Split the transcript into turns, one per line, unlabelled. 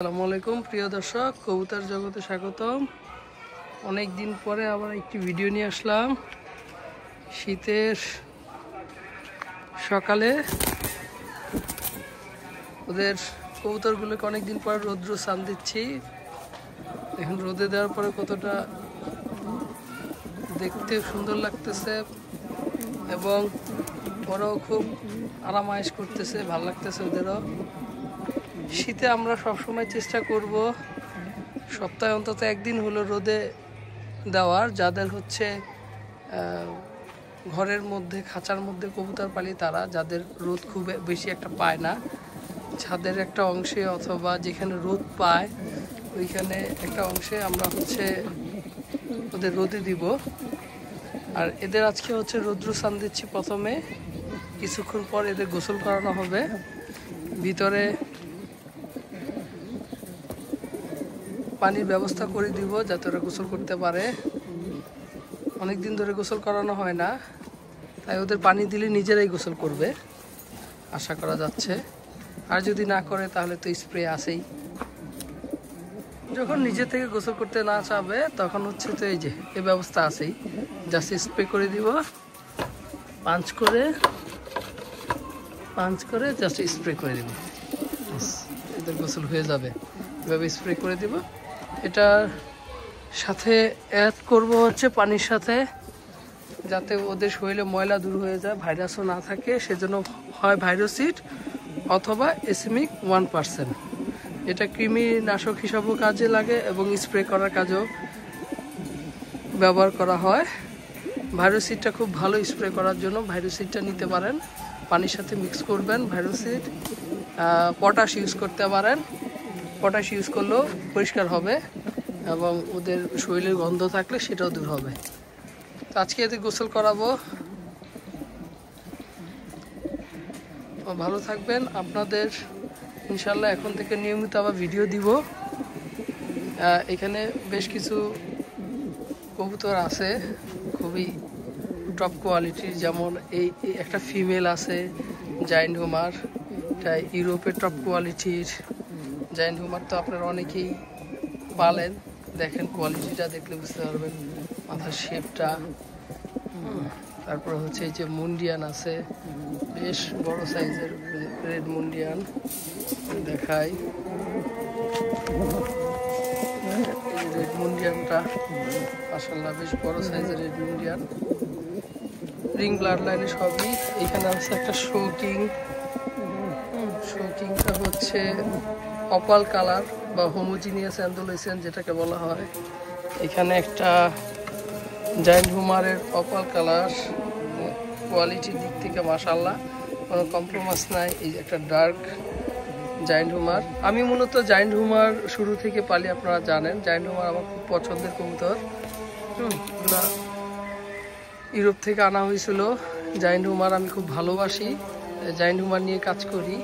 আসসালামু আলাইকুম প্রিয় দর্শক, কবুতর জগতে স্বাগতম। অনেক দিন পরে আবার একটি ভিডিও নিয়ে আসলাম। শীতের সকালে ওদের কবুতরগুলোকে অনেকদিন পরে রৌদ্র ছান দিচ্ছি। এখন রোদে দেওয়ার পরে কতটা দেখতে সুন্দর লাগতেছে এবং ওরাও খুব আরামায়েশ করতেছে, ভালো লাগতেছে ওদেরও। শীতে আমরা সবসময় চেষ্টা করব সপ্তাহে অন্তত একদিন হলো রোদে দেওয়ার, যাদের হচ্ছে ঘরের মধ্যে খাঁচার মধ্যে কবুতর পালি তারা, যাদের রোদ খুব বেশি একটা পায় না, ছাদের একটা অংশে অথবা যেখানে রোদ পায় ওইখানে একটা অংশে আমরা হচ্ছে ওদের রোদে দিব। আর এদের আজকে হচ্ছে রৌদ্র স্নান দিচ্ছি। প্রথমে কিছুক্ষণ পর এদের গোসল করানো হবে। ভিতরে পানির ব্যবস্থা করে দিব যাতে ওরা গোসল করতে পারে। অনেক দিন ধরে গোসল করানো হয় না, তাই ওদের পানি দিলে নিজেরাই গোসল করবে আশা করা যাচ্ছে। আর যদি না করে তাহলে তো স্প্রে আছেই। যখন নিজে থেকে গোসল করতে না চাবে তখন হচ্ছে তো এই যে এই ব্যবস্থা আছেই, জাস্ট স্প্রে করে দিব। পাঞ্চ করে জাস্ট স্প্রে করে দিব, এদের গোসল হয়ে যাবে। এভাবে স্প্রে করে দিব। এটার সাথে অ্যাড করব হচ্ছে পানির সাথে, যাতে ওদের শরীরে ময়লা দূর হয়ে যায়, ভাইরাসও না থাকে। সেজন্য হয় ভাইরোসিড অথবা এসিমিক 1%। এটা কৃমিনাশক হিসাবেও কাজে লাগে এবং স্প্রে করার কাজেও ব্যবহার করা হয়। ভাইরোসিডটা খুব ভালো স্প্রে করার জন্য ভাইরোসিডটা নিতে পারেন, পানির সাথে মিক্স করবেন ভাইরোসিড। পটাশ ইউজ করতে পারেন, পটাশ ইউজ করলেও পরিষ্কার হবে এবং ওদের শরীরের গন্ধ থাকলে সেটাও দূর হবে। তো আজকে এদের গোসল করাবো। ভালো থাকবেন। আপনাদের ইনশাল্লাহ এখন থেকে নিয়মিত আবার ভিডিও দিব। এখানে বেশ কিছু কবুতর আছে খুবই টপ কোয়ালিটির, যেমন এই একটা ফিমেল আছে জায়েন্ট হুমার, এটা ইউরোপের টপ কোয়ালিটির জায়েন্ট হুমার। তো আপনারা অনেকেই পালেন, দেখেন কোয়ালিটিটা দেখলে বুঝতে পারবেন, মাথার শেপটা। তারপরে হচ্ছে এই যে মুন্ডিয়ান আছে, বেশ বড় সাইজের রেড মুন্ডিয়ান দেখাই। রেড মুন্ডিয়ানটা মাশাআল্লাহ বেশ বড় সাইজের রেড মুন্ডিয়ান, রিং ব্লাড লাইনে সবই। এখানে আছে একটা শোকিংটা হচ্ছে অপাল কালার বা হোমোজিনিয়াস অ্যান্ডোলেসেন যেটাকে বলা হয়। এখানে একটা জায়েন্ট হুমারের অপাল কালার, কোয়ালিটির দিক থেকে মাশাআল্লাহ কোনো কম্প্রোমাইজ নাই। এই একটা ডার্ক জায়েন্ট হুমার। আমি মূলত জায়েন্ট হুমার শুরু থেকে পালি, আপনারা জানেন। জায়েন্ট হুমার আমার খুব পছন্দের কবুতর। এগুলা ইউরোপ থেকে আনা হয়েছিল। জায়েন্ট হুমার আমি খুব ভালোবাসি, জায়েন্ট হুমার নিয়ে কাজ করি।